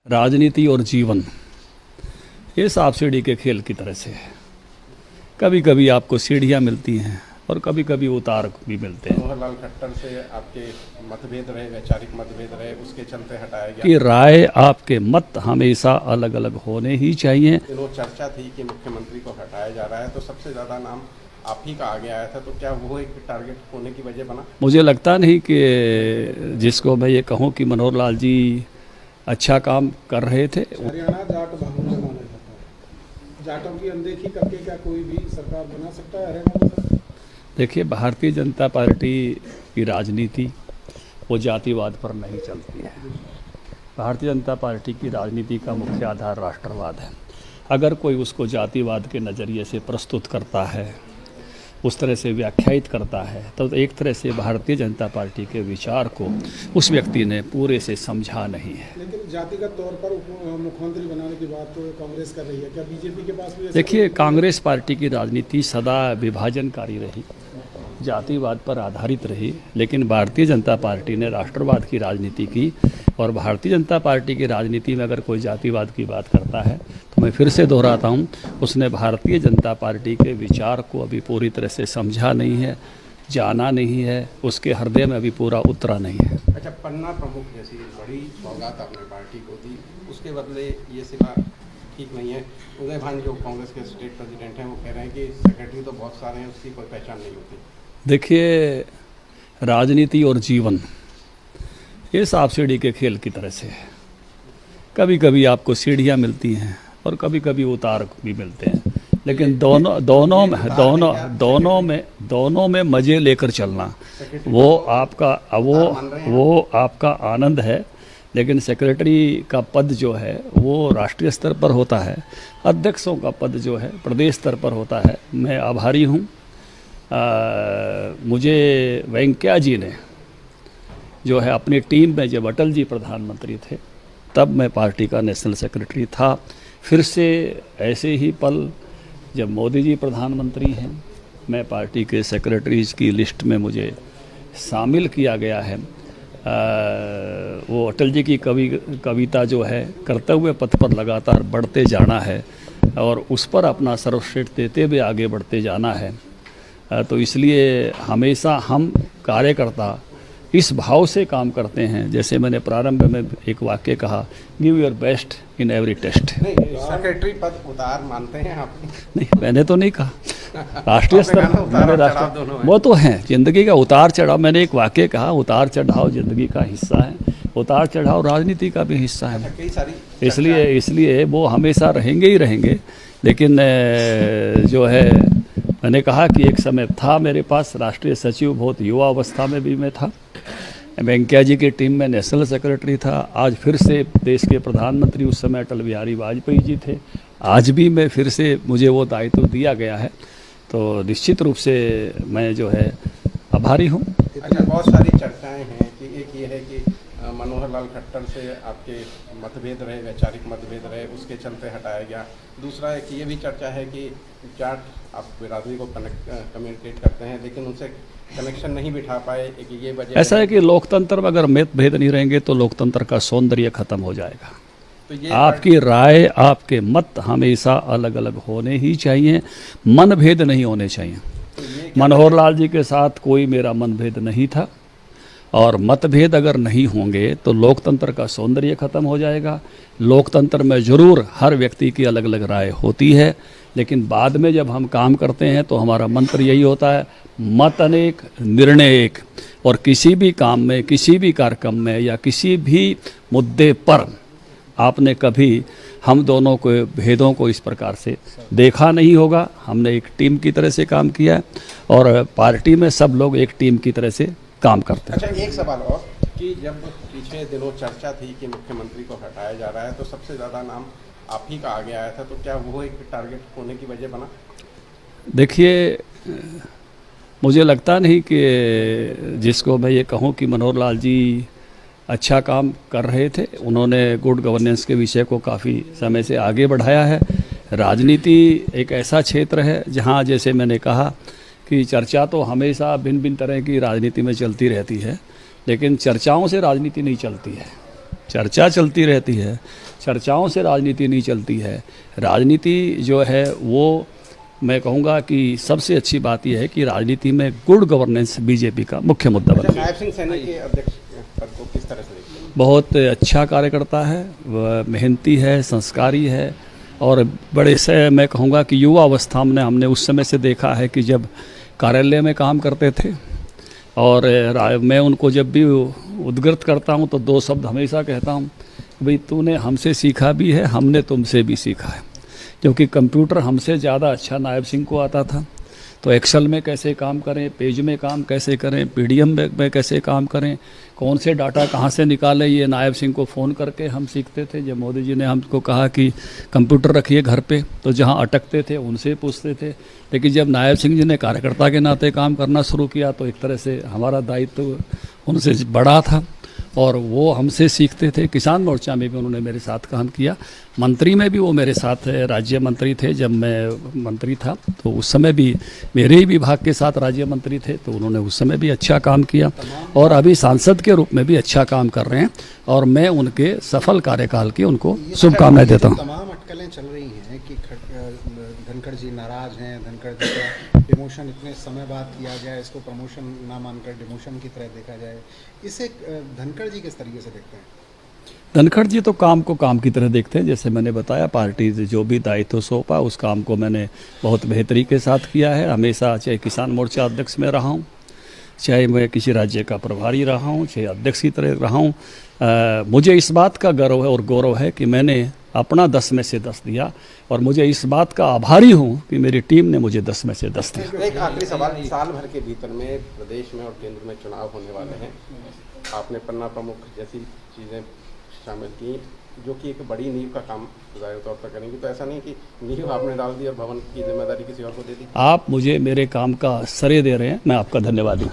राजनीति और जीवन ये सांप सीढ़ी के खेल की तरह से है। कभी कभी आपको सीढ़ियाँ मिलती हैं और कभी कभी उतार भी मिलते हैं। मनोहर लाल खट्टर से आपके मतभेद रहे, वैचारिक मतभेद रहे, उसके चलते हटाया गया। कि राय आपके मत हमेशा अलग अलग होने ही चाहिए। दिनों चर्चा थी कि मुख्यमंत्री को हटाया जा रहा है, तो सबसे ज़्यादा नाम आप ही का आगे आया था, तो क्या वो एक टारगेट होने की वजह बना? मुझे लगता नहीं कि जिसको मैं ये कहूँ कि मनोहर लाल जी अच्छा काम कर रहे थे। हरियाणा जाट बहुल्य माना जाता है। जाटों की अनदेखी करके क्या कोई भी सरकार बना सकता है हरियाणा में? देखिए, भारतीय जनता पार्टी की राजनीति वो जातिवाद पर नहीं चलती है। भारतीय जनता पार्टी की राजनीति का मुख्य आधार राष्ट्रवाद है। अगर कोई उसको जातिवाद के नज़रिए से प्रस्तुत करता है, उस तरह से व्याख्यायित करता है, तो एक तरह से भारतीय जनता पार्टी के विचार को उस व्यक्ति ने पूरे से समझा नहीं है। लेकिन जातिगत तौर पर मुख्यमंत्री बनाने की बात तो कांग्रेस कर रही है, क्या बीजेपी के पास भी ऐसा? देखिए, कांग्रेस पार्टी की राजनीति सदा विभाजनकारी रही, जातिवाद पर आधारित रही, लेकिन भारतीय जनता पार्टी ने राष्ट्रवाद की राजनीति की। और भारतीय जनता पार्टी की राजनीति में अगर कोई जातिवाद की बात करता है तो मैं फिर से दोहराता हूँ, उसने भारतीय जनता पार्टी के विचार को अभी पूरी तरह से समझा नहीं है, जाना नहीं है, उसके हृदय में अभी पूरा उतरा नहीं है। अच्छा, पन्ना प्रमुख जैसी बड़ी सौगात आपने पार्टी को दी, उसके बदले ये सिवा ठीक नहीं है। उदय भान जो कांग्रेस के स्टेट प्रेसिडेंट हैं, वो कह रहे हैं कि सेक्रेटरी तो बहुत सारे हैं, उसकी कोई पहचान नहीं होती। देखिए, राजनीति और जीवन ये सांप सीढ़ी के खेल की तरह से है। कभी कभी आपको सीढ़ियाँ मिलती हैं और कभी कभी उतार भी मिलते हैं, लेकिन दोनों में मज़े लेकर चलना वो आपका आनंद है। लेकिन सेक्रेटरी का पद जो है वो राष्ट्रीय स्तर पर होता है, अध्यक्षों का पद जो है प्रदेश स्तर पर होता है। मैं आभारी हूँ, मुझे वेंकैया जी ने जो है अपनी टीम में, जब अटल जी प्रधानमंत्री थे तब मैं पार्टी का नेशनल सेक्रेटरी था। फिर से ऐसे ही पल जब मोदी जी प्रधानमंत्री हैं, मैं पार्टी के सेक्रेटरीज की लिस्ट में मुझे शामिल किया गया है। वो अटल जी की कविता जो है, करते हुए पथ पर लगातार बढ़ते जाना है और उस पर अपना सर्वश्रेष्ठ देते हुए आगे बढ़ते जाना है। तो इसलिए हमेशा हम कार्यकर्ता इस भाव से काम करते हैं। जैसे मैंने प्रारंभ में एक वाक्य कहा, give your best in every test. नहीं, सेक्रेटरी पद उतार मानते हैं आप? नहीं, मैंने तो नहीं कहा। राष्ट्रीय स्तर मैंने वो तो हैं, जिंदगी का उतार चढ़ाव। मैंने एक वाक्य कहा, उतार चढ़ाव जिंदगी का हिस्सा है, उतार चढ़ाव राजनीति का भी हिस्सा है। कई सारी इसलिए वो हमेशा रहेंगे ही रहेंगे। लेकिन जो है, मैंने कहा कि एक समय था मेरे पास राष्ट्रीय सचिव, बहुत युवा अवस्था में भी मैं था, वेंकैया जी की टीम में नेशनल सेक्रेटरी था। आज फिर से देश के प्रधानमंत्री उस समय अटल बिहारी वाजपेयी जी थे, आज भी मैं फिर से मुझे वो दायित्व दिया गया है, तो निश्चित रूप से मैं जो है आभारी हूँ। अच्छा, बहुत सारी चर्चाएं हैं कि एक ये है कि मनोहर लाल खट्टर से आपके मतभेद रहे, वैचारिक मतभेद रहे, उसके चलते हटाया गया। दूसरा एक ये भी चर्चा है कि जाट आप बिरादरी को कम्युनिकेट करते हैं, लेकिन उनसे कनेक्शन नहीं बिठा पाए, एक ये वजह ऐसा है कि लोकतंत्र में अगर मतभेद नहीं रहेंगे तो लोकतंत्र का सौंदर्य खत्म हो जाएगा। तो ये आपकी राय, आपके मत हमेशा अलग अलग होने ही चाहिए, मनभेद नहीं होने चाहिए। मनोहर लाल जी के साथ कोई मेरा मनभेद नहीं था, और मतभेद अगर नहीं होंगे तो लोकतंत्र का सौंदर्य खत्म हो जाएगा। लोकतंत्र में ज़रूर हर व्यक्ति की अलग अलग राय होती है, लेकिन बाद में जब हम काम करते हैं तो हमारा मंत्र यही होता है, मत अनेक निर्णय एक। और किसी भी काम में, किसी भी कार्यक्रम में या किसी भी मुद्दे पर आपने कभी हम दोनों के भेदों को इस प्रकार से देखा नहीं होगा। हमने एक टीम की तरह से काम किया है और पार्टी में सब लोग एक टीम की तरह से काम करते हैं। अच्छा, एक सवाल और कि जब पिछले दिनों चर्चा थी कि मुख्यमंत्री को हटाया जा रहा है, तो सबसे ज़्यादा नाम आप ही का आगे आया था, तो क्या वो एक टारगेट होने की वजह बना? देखिए, मुझे लगता नहीं कि जिसको मैं ये कहूँ कि मनोहर लाल जी अच्छा काम कर रहे थे, उन्होंने गुड गवर्नेंस के विषय को काफ़ी समय से आगे बढ़ाया है। राजनीति एक ऐसा क्षेत्र है जहाँ, जैसे मैंने कहा कि चर्चा तो हमेशा भिन्न भिन्न तरह की राजनीति में चलती रहती है, लेकिन चर्चाओं से राजनीति नहीं चलती है। चर्चा चलती रहती है, चर्चाओं से राजनीति नहीं चलती है। राजनीति जो है वो मैं कहूँगा कि सबसे अच्छी बात यह है कि राजनीति में गुड गवर्नेंस बीजेपी का मुख्य मुद्दा बना। नायब सिंह सैनी के अध्यक्ष पद को किस तरह से देखते हैं? बहुत अच्छा कार्यकर्ता है, वह मेहनती है, संस्कारी है और बड़े से मैं कहूँगा कि युवा अवस्था में हमने उस समय से देखा है कि जब कार्यालय में काम करते थे और मैं उनको जब भी उद्गृत करता हूँ तो 2 शब्द हमेशा कहता हूँ, भाई तूने हमसे सीखा भी है, हमने तुमसे भी सीखा है। क्योंकि कंप्यूटर हमसे ज़्यादा अच्छा नायब सिंह को आता था, तो एक्सेल में कैसे काम करें, पेज में काम कैसे करें, पीडीएफ में कैसे काम करें, कौन से डाटा कहाँ से निकालें, ये नायब सिंह को फ़ोन करके हम सीखते थे। जब मोदी जी ने हमको कहा कि कंप्यूटर रखिए घर पे, तो जहाँ अटकते थे उनसे पूछते थे। लेकिन जब नायब सिंह जी ने कार्यकर्ता के नाते काम करना शुरू किया तो एक तरह से हमारा दायित्व उनसे बड़ा था और वो हमसे सीखते थे। किसान मोर्चा में भी उन्होंने मेरे साथ काम किया, मंत्री में भी वो मेरे साथ राज्य मंत्री थे। जब मैं मंत्री था तो उस समय भी मेरे ही विभाग के साथ राज्य मंत्री थे, तो उन्होंने उस समय भी अच्छा काम किया और अभी सांसद के रूप में भी अच्छा काम कर रहे हैं और मैं उनके सफल कार्यकाल की उनको शुभकामनाएं देता हूँ। तमाम अटकलें चल रही हैं कि धनखड़ जी नाराज हैं, धनखड़ जी का डिमोशन इतने समय बाद किया गया, इसको प्रमोशन ना मानकर डिमोशन की तरह देखा जाए, इसे धनखड़ जी किस तरीके से देखते हैं? धनखड़ जी तो काम को काम की तरह देखते हैं। जैसे मैंने बताया, पार्टी से जो भी दायित्व सौंपा उस काम को मैंने बहुत बेहतरी के साथ किया है। हमेशा चाहे किसान मोर्चा अध्यक्ष में रहा हूँ, चाहे मैं किसी राज्य का प्रभारी रहा हूँ, चाहे अध्यक्ष की तरह रहा हूँ, मुझे इस बात का गर्व है और गौरव है कि मैंने अपना 10 में से 10 दिया और मुझे इस बात का आभारी हूँ कि मेरी टीम ने मुझे 10 में से 10 दिया। एक आखिरी सवाल, साल भर के भीतर में प्रदेश में और केंद्र में चुनाव होने वाले हैं, आपने पन्ना प्रमुख जैसी चीज़ें शामिल की जो कि एक बड़ी नींव का काम ज़ाहिर तौर पर करेंगे, तो ऐसा नहीं कि नींव आपने डाल दी और भवन की जिम्मेदारी किसी और को दे दी? आप मुझे मेरे काम का श्रेय दे रहे हैं, मैं आपका धन्यवाद हूँ।